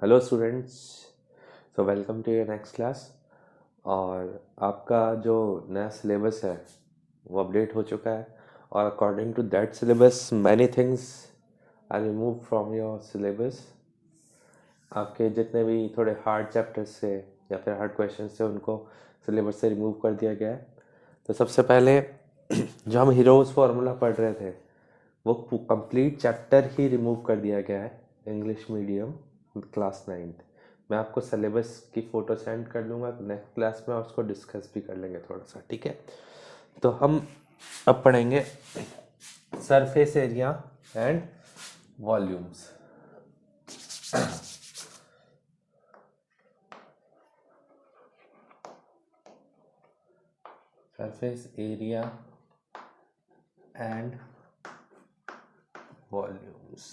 Hello students, so welcome to your next class. और आपका जो नया सिलेबस है वो अपडेट हो चुका है और according to that syllabus many things I remove from your syllabus. आपके जितने भी थोड़े हार्ड चैप्टर्स से या फिर हार्ड क्वेश्चन से उनको सिलेबस से रिमूव कर दिया गया है। तो सबसे पहले जो हम हीरोज़ फार्मूला पढ़ रहे थे वो कंप्लीट चैप्टर ही रिमूव कर दिया गया है, इंग्लिश मीडियम क्लास 9th। मैं आपको सिलेबस की फ़ोटो सेंड कर दूंगा नेक्स्ट क्लास में और उसको डिस्कस भी कर लेंगे थोड़ा सा, ठीक है। तो हम अब पढ़ेंगे surface area and volumes. Surface area and volumes.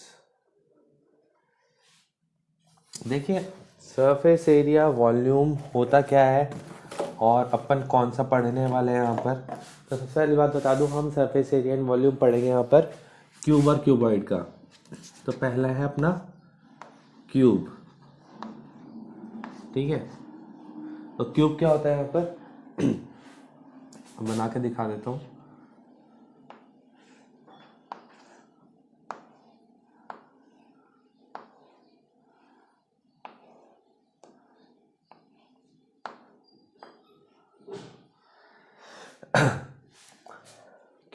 देखिए, सरफेस एरिया वॉल्यूम होता क्या है और अपन कौन सा पढ़ने वाले हैं यहाँ पर। तो सबसे पहली बात बता दूँ, हम सरफेस एरिया एंड वॉल्यूम पढ़ेंगे यहाँ पर क्यूब और क्यूबॉइड का। तो पहला है अपना क्यूब, ठीक है। तो क्यूब क्या होता है यहाँ पर बना के दिखा देता हूँ।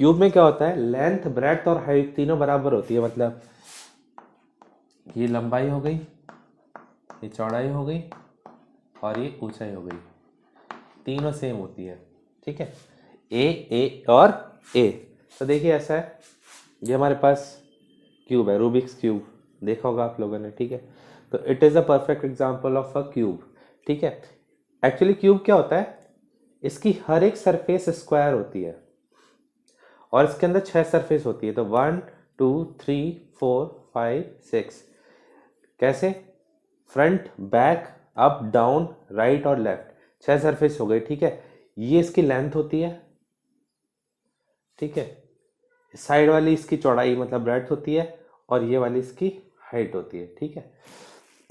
क्यूब में क्या होता है, लेंथ ब्रेड्थ और हाइट तीनों बराबर होती है। मतलब ये लंबाई हो गई, ये चौड़ाई हो गई और ये ऊंचाई हो गई, तीनों सेम होती है, ठीक है। ए और ए। तो देखिए ऐसा है, ये हमारे पास क्यूब है, रूबिक्स क्यूब, देखा होगा आप लोगों ने, ठीक है। तो it is a perfect example of a cube, ठीक है। एक्चुअली क्यूब क्या होता है, इसकी हर एक सरफेस स्क्वायर होती है और इसके अंदर 6 सरफेस होती है। तो 1 2 3 4 5 6। कैसे, front back up down right और लेफ्ट, 6 सरफेस हो गई, ठीक है। ये इसकी लेंथ होती है, ठीक है। साइड वाली इसकी चौड़ाई मतलब ब्रेड्थ होती है और ये वाली इसकी हाइट होती है, ठीक है।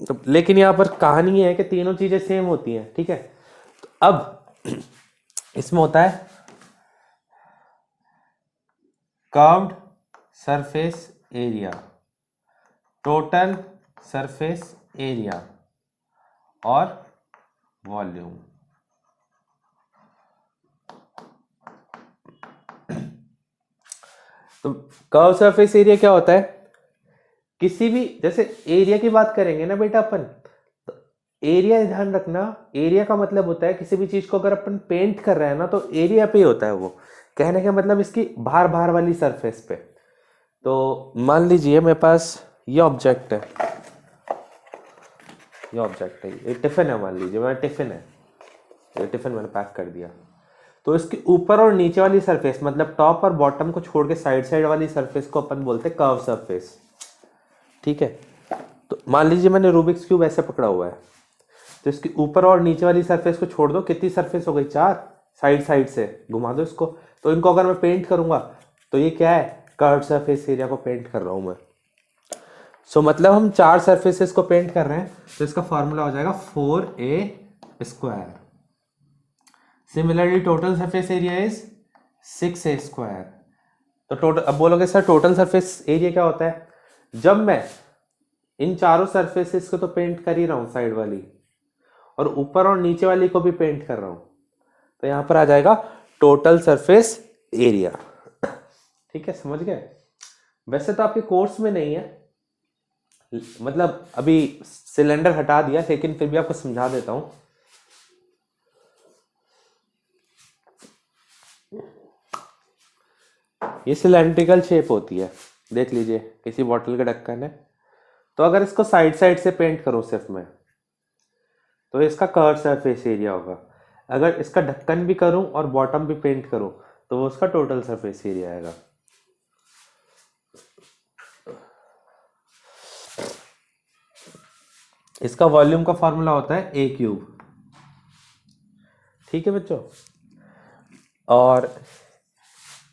तो लेकिन यहाँ पर कहानी ये है कि तीनों चीजें सेम होती हैं, ठीक है। तो अब इसमें होता है curved surface area, total surface area और वॉल्यूम। तो कर्व सरफेस एरिया क्या होता है, किसी भी, जैसे एरिया की बात करेंगे ना बेटा अपन, तो एरिया ध्यान रखना, एरिया का मतलब होता है किसी भी चीज को अगर अपन पेंट कर रहे हैं ना तो एरिया पे ही होता है वो। कहने का मतलब इसकी बाहर बाहर वाली सरफेस पे। तो मान लीजिए मेरे पास ये ऑब्जेक्ट है, ये टिफिन है, मान लीजिए मेरा टिफिन है, ये टिफिन मैंने पैक कर दिया। तो इसके ऊपर और नीचे वाली सरफेस मतलब टॉप और बॉटम को छोड़ के साइड साइड वाली सरफेस को अपन बोलते हैं कर्व सरफेस, ठीक है। तो मान लीजिए मैंने रूबिक्स क्यूब ऐसे पकड़ा हुआ है, तो इसके ऊपर और नीचे वाली सरफेस को छोड़ दो, कितनी सरफेस हो गई, 4। साइड साइड से घुमा दो इसको, तो इनको अगर मैं पेंट करूंगा तो ये क्या है, कर्व सरफेस एरिया को पेंट कर रहा हूं मैं। सो मतलब हम 4 सरफेसेस को पेंट कर रहे हैं, तो इसका फॉर्मूला हो जाएगा 4a²। Similarly total surface area is 6a²। तो टोटल, अब बोलोगे सर टोटल सरफेस एरिया क्या होता है, जब मैं इन चारों सरफेसेस को तो पेंट कर ही रहा हूं, साइड वाली और ऊपर और नीचे वाली को भी पेंट कर रहा हूं, तो यहां पर आ जाएगा टोटल सरफेस एरिया, ठीक है, समझ गए। वैसे तो आपके कोर्स में नहीं है, मतलब अभी सिलेंडर हटा दिया, लेकिन फिर भी आपको समझा देता हूं। ये सिलेंड्रिकल शेप होती है, देख लीजिए किसी बॉटल का ढक्कन है, तो अगर इसको साइड साइड से पेंट करो सिर्फ मैं, तो इसका कर्व सरफेस एरिया होगा। अगर इसका ढक्कन भी करूं और बॉटम भी पेंट करूं तो वो उसका टोटल सरफेस एरिया आएगा। इसका वॉल्यूम का फॉर्मूला होता है a³, ठीक है बच्चों। और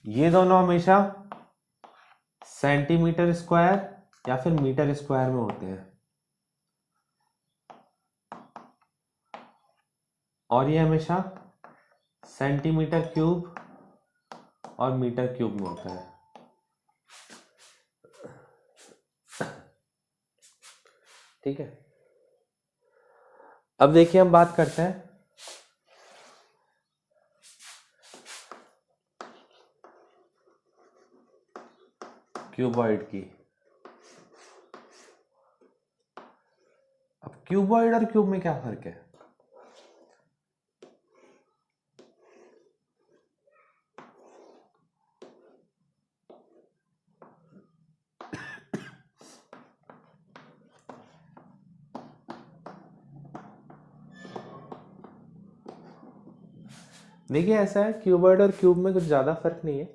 ये दोनों हमेशा सेंटीमीटर स्क्वायर या फिर मीटर स्क्वायर में होते हैं, और ये हमेशा सेंटीमीटर क्यूब और मीटर क्यूब में होता है। ठीक है, अब देखिए हम बात करते हैं क्यूबॉइड की। अब क्यूबॉइड और क्यूब में क्या फर्क है? देखिए ऐसा है, क्यूबॉइड और क्यूब में कुछ ज्यादा फर्क नहीं है।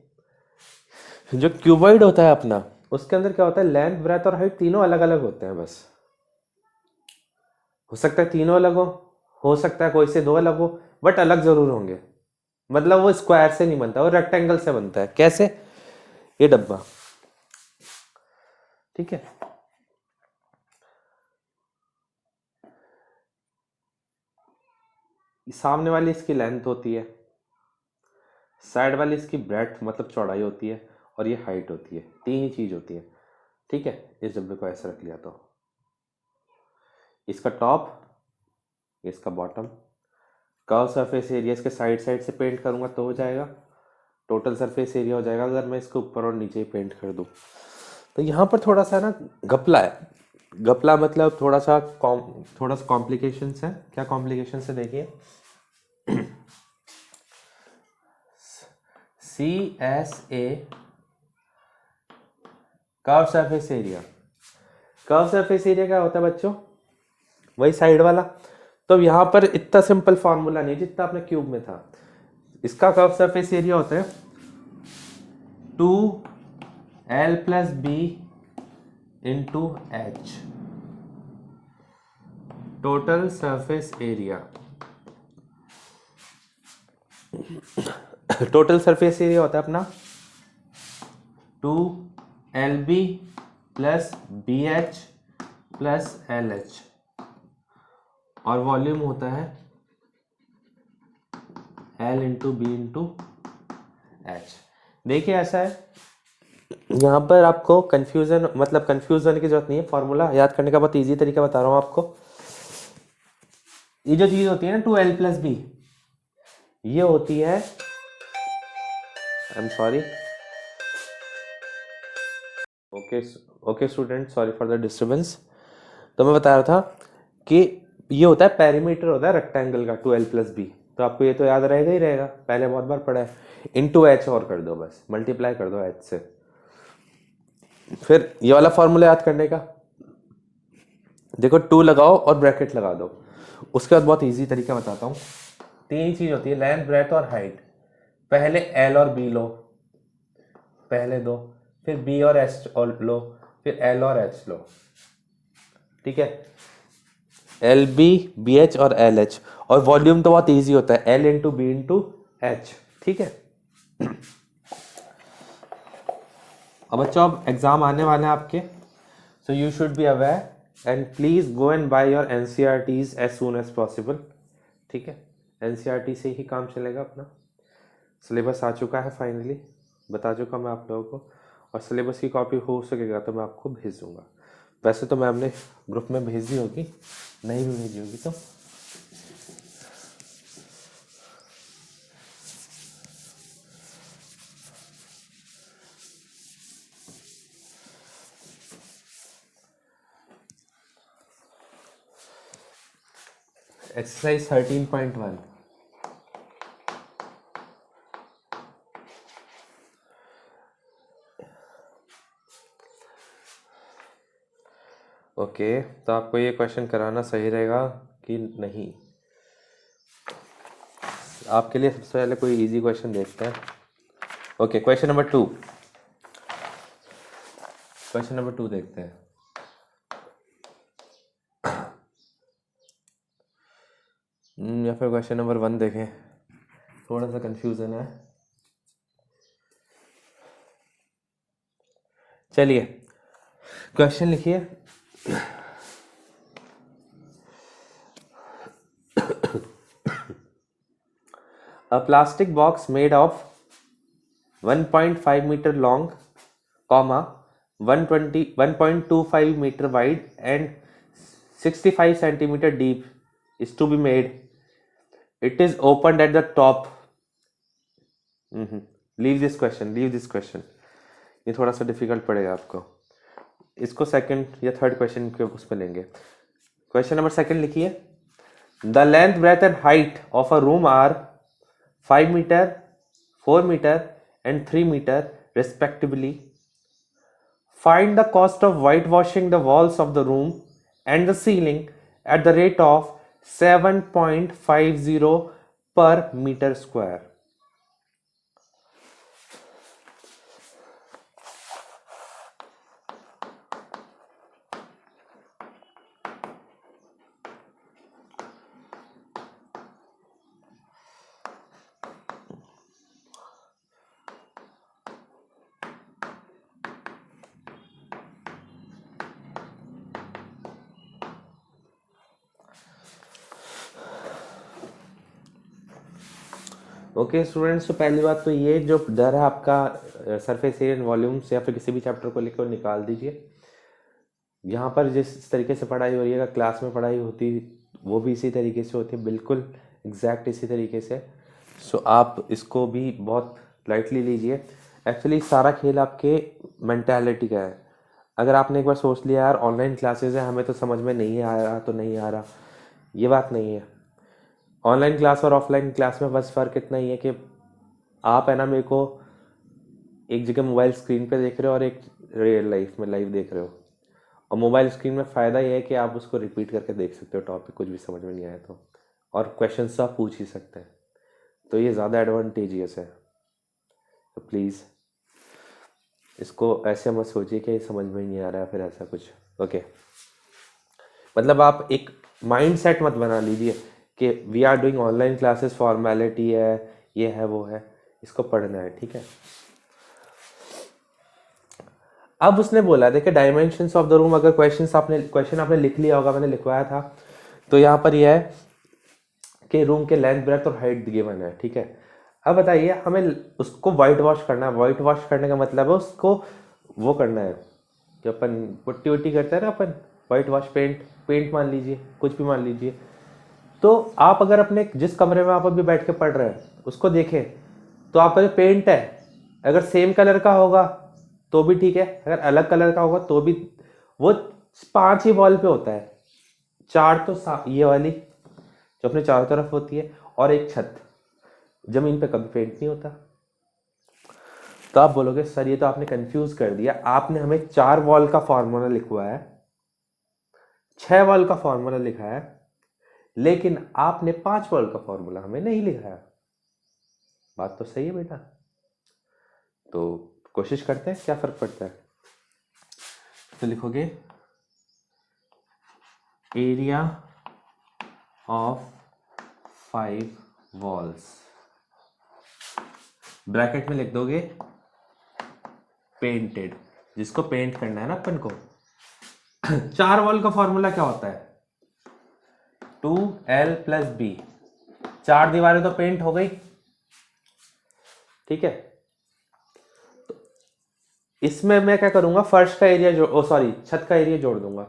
जो क्यूबॉइड होता है अपना, उसके अंदर क्या होता है, लेंथ ब्रेथ और हाइट तीनों अलग अलग होते हैं बस। हो सकता है तीनों अलग हो सकता है कोई से दो अलग हो, बट अलग जरूर होंगे। मतलब वो स्क्वायर से नहीं बनता, वो रेक्टेंगल से बनता है। कैसे? ये डब्बा, ठीक है, सामने वाली इसकी लेंथ होती है, साइड वाली इसकी ब्रेथ मतलब चौड़ाई होती है, और ये हाइट होती है। तीन ही चीज होती है। ठीक है, इस डब्बे को ऐसे रख लिया तो इसका टॉप, इसका बॉटम, कर्व सरफेस एरिया इसके साइड साइड से पेंट करूंगा तो हो जाएगा। टोटल सरफेस एरिया हो जाएगा अगर मैं इसको ऊपर और नीचे ही पेंट कर दूं। तो यहाँ पर थोड़ा सा ना घपला है। घपला मतलब थोड़ा सा कॉम्प्लिकेशंस है। क्या कॉम्प्लिकेशंस है? देखिए, CSA curve surface area. Curve surface area क्या होता है बच्चों? वही साइड वाला। तो यहाँ पर इतना सिंपल फॉर्मूला नहीं जितना अपने क्यूब में था। इसका कर्व सरफेस एरिया होता है 2L + B × H, total surface area. Total surface area होता है अपना 2LB + BH + LH, और वॉल्यूम होता है L × B × H। देखिए ऐसा है, यहाँ पर आपको कंफ्यूजन मतलब कंफ्यूज होने की जरूरत नहीं है। फॉर्मूला याद करने का बहुत इजी तरीका बता रहा हूँ आपको। ये जो चीज होती है ना 2L + B, ये होती है, I am sorry, okay student, sorry for the disturbance. तो मैं बता रहा था कि ये होता है पेरीमीटर, होता है रेक्टेंगल का 2L + B। तो आपको ये तो याद रहेगा ही रहेगा, पहले बहुत बार पढ़ा है। × H और कर दो, बस मल्टीप्लाई कर दो H से। फिर ये वाला फॉर्मूला याद करने का, देखो 2 लगाओ और ब्रैकेट लगा दो। उसके बाद बहुत इजी तरीका बताता हूँ। तीन चीज होती है, लेंथ ब्रेथ और हाइट। पहले L और B लो, पहले दो, फिर B और H लो, फिर L और H लो। ठीक है, LB, BH और LH। और वॉल्यूम तो बहुत इजी होता है, L × B × H। ठीक है, अब बच्चों अब एग्जाम आने वाले हैं आपके, so you should be aware and please go and buy your NCERTs as soon as possible. ठीक है, NCERT से ही काम चलेगा अपना। सिलेबस आ चुका है फाइनली, बता चुका मैं आप लोगों को, और सिलेबस की कॉपी हो सकेगा तो मैं आपको भेज दूंगा। वैसे तो मैं अपने ग्रुप में भेज दी होगी, नहीं भी भेजी होगी तो एक्सरसाइज 13.1। ओके, तो आपको ये क्वेश्चन कराना सही रहेगा कि नहीं? आपके लिए सबसे पहले कोई इजी क्वेश्चन देखते हैं। Okay, question number 2। Question number 2 देखते हैं। या फिर क्वेश्चन नंबर 1 देखें, थोड़ा सा कंफ्यूजन है। चलिए क्वेश्चन लिखिए। A plastic box made of 1.5 meter long, comma 1.25 meter wide and 65 centimeter deep is to be made. It is opened at the top. Leave this question. ये थोड़ा सा डिफिकल्ट पड़ेगा आपको, इसको सेकंड या थर्ड क्वेश्चन के उसमें लेंगे। क्वेश्चन नंबर सेकंड लिखिए। The length breadth and height of a room are 5 meter, 4 meter and 3 meter respectively. Find the cost of whitewashing the walls of the room and the ceiling at the rate of 7.50 per meter square. Okay students, तो पहली बात तो ये जो डर है आपका surface area volumes या फिर किसी भी चैप्टर को लेकर निकाल दीजिए। यहाँ पर जिस तरीके से पढ़ाई हो रही है, क्लास में पढ़ाई होती वो भी इसी तरीके से होती है, बिल्कुल एग्जैक्ट इसी तरीके से। सो आप इसको भी बहुत लाइटली लीजिए। एक्चुअली सारा खेल आपके मेंटालिटी का है। अगर आपने एक बार सोच लिया यार ऑनलाइन क्लासेस है, हमें तो समझ में नहीं आ रहा तो नहीं आ रहा, ये बात नहीं है। ऑनलाइन क्लास और ऑफलाइन क्लास में बस फ़र्क इतना ही है कि आप है ना मेरे को एक जगह मोबाइल स्क्रीन पे देख रहे हो और एक रियल लाइफ में लाइव देख रहे हो। और मोबाइल स्क्रीन में फ़ायदा ये है कि आप उसको रिपीट करके देख सकते हो, टॉपिक कुछ भी समझ में नहीं आया तो, और क्वेश्चन तो आप पूछ ही सकते हैं, तो ये ज़्यादा एडवांटेजियस है। तो प्लीज़ इसको ऐसे मत सोचिए कि समझ में नहीं आ रहा है फिर ऐसा कुछ। ओके, मतलब आप एक माइंड सेट मत बना लीजिए कि we are doing online classes, formality है, ये है वो है, इसको पढ़ना है, ठीक है। अब उसने बोला देखिए डायमेंशंस ऑफ द रूम, अगर क्वेश्चन आपने लिख लिया होगा, मैंने लिखवाया था, तो यहाँ पर यह है कि रूम के लेंथ ब्रेथ और हाइट गिवन है, ठीक है। अब बताइए हमें उसको वाइट वॉश करना है। वाइट वॉश करने का मतलब है उसको वो करना है जो अपन पुट्टी वट्टी करते हैं ना अपन, वाइट वॉश, पेंट मान लीजिए, कुछ भी मान लीजिए। तो आप अगर अपने जिस कमरे में आप अभी बैठ के पढ़ रहे हैं उसको देखें, तो आपका जो पेंट है अगर सेम कलर का होगा तो भी ठीक है, अगर अलग कलर का होगा तो भी, वो 5 ही वॉल पे होता है, 4 तो ये वाली जो अपने चारों तरफ होती है और एक छत, जमीन पे कभी पेंट नहीं होता। तो आप बोलोगे सर ये तो आपने कंफ्यूज कर दिया, आपने हमें 4 वॉल का फॉर्मूला लिखवाया है, 6 वॉल का फॉर्मूला लिखा है, लेकिन आपने 5 वॉल का फॉर्मूला हमें नहीं लिखाया। बात तो सही है बेटा, तो कोशिश करते हैं, क्या फर्क पड़ता है। तो लिखोगे एरिया ऑफ 5 वॉल्स, ब्रैकेट में लिख दोगे पेंटेड, जिसको पेंट करना है ना अपन को। 4 वॉल का फॉर्मूला क्या होता है, 2L + B, 4 दीवारें तो पेंट हो गई, ठीक है। तो इसमें मैं क्या करूंगा, फर्श का एरिया छत का एरिया जोड़ दूंगा।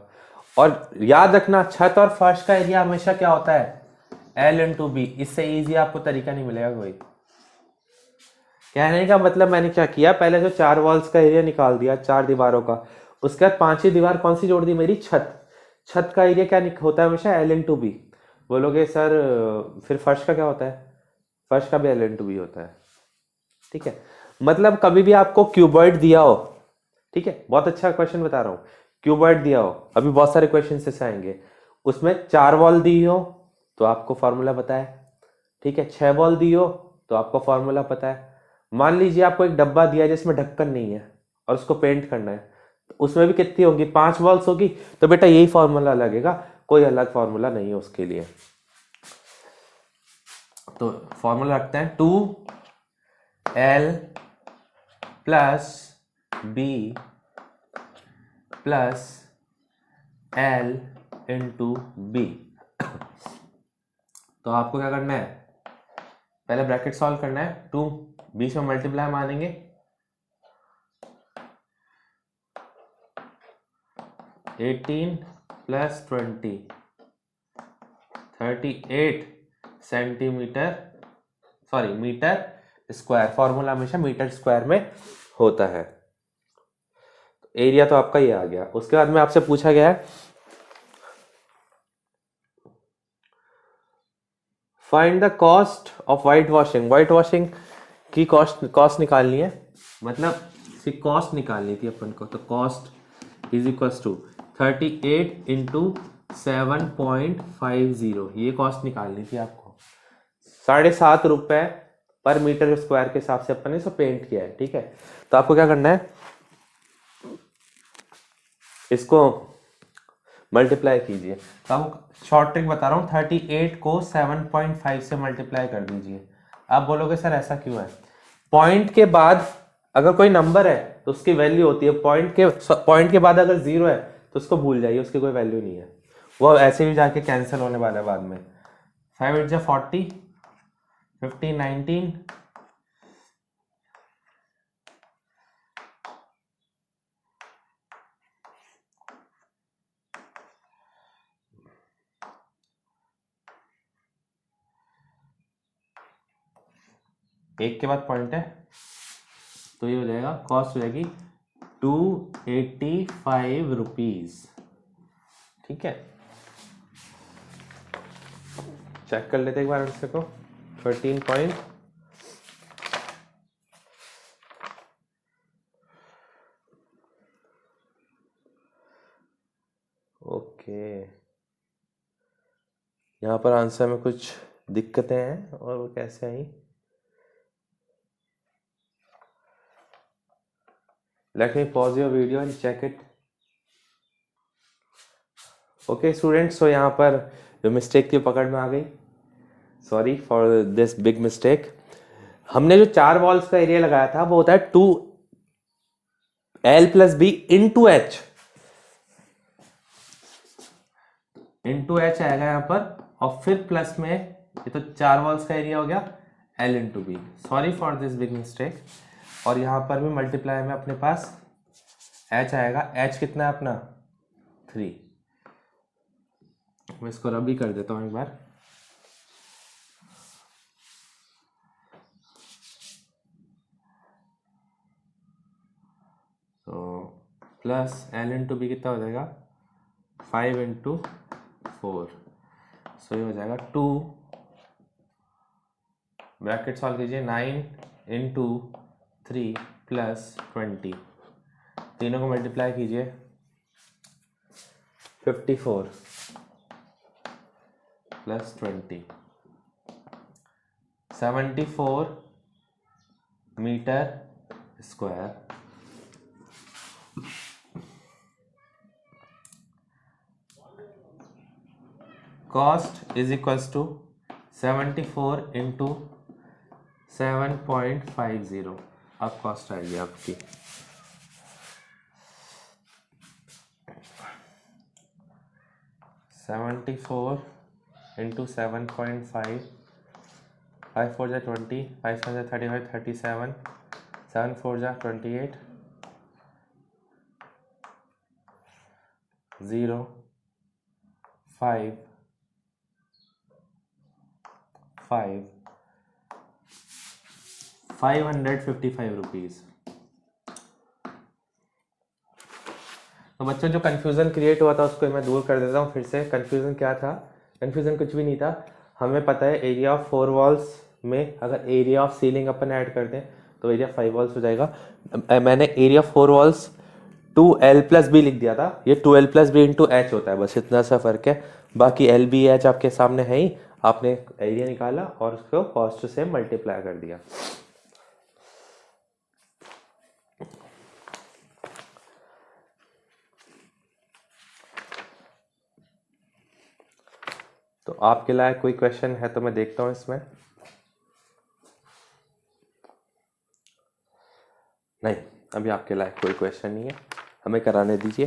और याद रखना छत और फर्श का एरिया हमेशा क्या होता है, L × B। इससे इजी आपको तरीका नहीं मिलेगा कोई। कहने का मतलब मैंने क्या किया, पहले जो 4 वॉल्स का एरिया निकाल दिया, 4 दीवारों का, उसके बाद 5वीं दीवार कौन सी जोड़ दी, मेरी छत का एरिया क्या होता है हमेशा, L × B। बोलोगे सर फिर फर्श का क्या होता है, फर्श का भी L × B होता है, ठीक है। मतलब कभी भी आपको क्यूबॉइड दिया हो, ठीक है, बहुत अच्छा क्वेश्चन बता रहा हूँ, क्यूबॉइड दिया हो, अभी बहुत सारे क्वेश्चन से आएंगे, उसमें 4 वॉल दी हो तो आपको फॉर्मूला पता है, ठीक है, 6 वॉल दी हो तो आपको फॉर्मूला पता है। मान लीजिए आपको एक डब्बा दिया है जिसमें ढक्कन नहीं है और उसको पेंट करना है, तो उसमें भी कितनी होगी, 5 वॉल्स होगी, तो बेटा यही फॉर्मूला लगेगा, कोई अलग फॉर्मूला नहीं है उसके लिए। तो फॉर्मूला रखते हैं 2L + B + L × B। तो आपको क्या करना है, पहले ब्रैकेट सॉल्व करना है, 2 बीच में मल्टीप्लाई मानेंगे, 18 plus 20 38 centimetre, sorry metre square, formula हमेशा मीटर स्क्वायर में होता है। एरिया तो आपका ये आ गया। उसके बाद में आपसे पूछा गया है find the cost of white washing. White washing की कॉस्ट निकालनी है, मतलब इसकी कॉस्ट निकालनी थी अपन को। तो cost is equal to 38 into 7.50, ये कॉस्ट निकालनी थी आपको। 7.5 रुपए पर मीटर स्क्वायर के हिसाब से अपन ने इसको पेंट किया है, ठीक है। तो आपको क्या करना है, इसको मल्टीप्लाई कीजिए। तो आपको शॉर्ट ट्रिक बता रहा हूँ, 38 को 7.5 से मल्टीप्लाई कर दीजिए। आप बोलोगे सर ऐसा क्यों है? पॉइंट के बाद अगर कोई नंबर है तो उसकी वैल्यू होती है, पॉइंट के बाद अगर 0 है तो उसको भूल जाइए, उसकी कोई वैल्यू नहीं है, वो ऐसे भी जाके कैंसिल होने वाला है बाद में। 5 8 40, 15 19, एक के बाद पॉइंट है तो ये हो जाएगा, कॉस्ट हो जाएगी 285 रुपीज, ठीक है। चेक कर लेते एक बार आंसर को। 13 पॉइंट, ओके। यहाँ पर आंसर में कुछ दिक्कतें हैं, और वो कैसे आई? Let me pause your video and check it. Okay students, so यहाँ पर जो मिस्टेक थी पकड़ में आ गई। Sorry for this big mistake. हमने जो 4 वॉल्स का एरिया लगाया था वो होता है 2L plus B into H, आएगा यहाँ पर, और फिर प्लस में ये तो 4 वॉल्स का एरिया हो गया L into B. Sorry for this big mistake. और यहाँ पर भी मल्टीप्लाई में अपने पास H आएगा। H कितना है अपना? 3। मैं इसको रब भी कर देता हूँ एक बार। तो प्लस L इंटू बी कितना हो जाएगा? 5 इंटू 4, सो ये हो जाएगा 2, ब्रैकेट सॉल्व कीजिए, 9 इंटू 3 प्लस 20, तीनों को मल्टीप्लाई कीजिए, 54 plus 20, 74 metre square. Cost is equals to 74 into 7.50। अब कॉस्ट आएगी आपकी 74 इंटू 7.5, 5 4 जा 20, 5 7 जा 35, 37, 7 4 जा 28, 0 5 5 555 रुपीज़। तो बच्चों जो कन्फ्यूज़न क्रिएट हुआ था उसको मैं दूर कर देता हूँ फिर से। कन्फ्यूज़न क्या था? कन्फ्यूज़न कुछ भी नहीं था। हमें पता है एरिया ऑफ 4 वॉल्स में अगर area of ceiling upon add कर दें तो एरिया 5 वॉल्स हो जाएगा। मैंने area 4 walls 2L plus B लिख दिया था, ये 2L plus B into H होता है, बस इतना सा फ़र्क है। बाकी एल बी एच आपके सामने है ही, आपने एरिया निकाला और उसको कॉस्ट से मल्टीप्लाई कर दिया। तो आपके लायक कोई क्वेश्चन है तो मैं देखता हूँ इसमें। नहीं, अभी आपके लायक कोई क्वेश्चन नहीं है, हमें कराने दीजिए।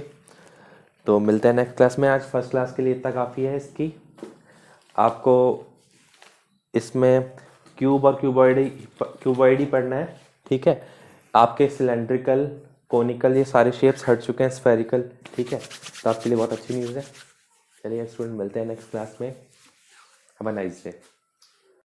तो मिलते हैं नेक्स्ट क्लास में। आज फर्स्ट क्लास के लिए इतना काफ़ी है। इसकी आपको इसमें क्यूब और क्यूबॉइड ही पढ़ना है, ठीक है। आपके सिलेंड्रिकल, कोनिकल, ये सारे शेप्स हट चुके हैं, स्फेरिकल, ठीक है। तो आपके लिए बहुत अच्छी न्यूज़ है। चलिए स्टूडेंट, मिलते हैं नेक्स्ट क्लास में। Have a nice day.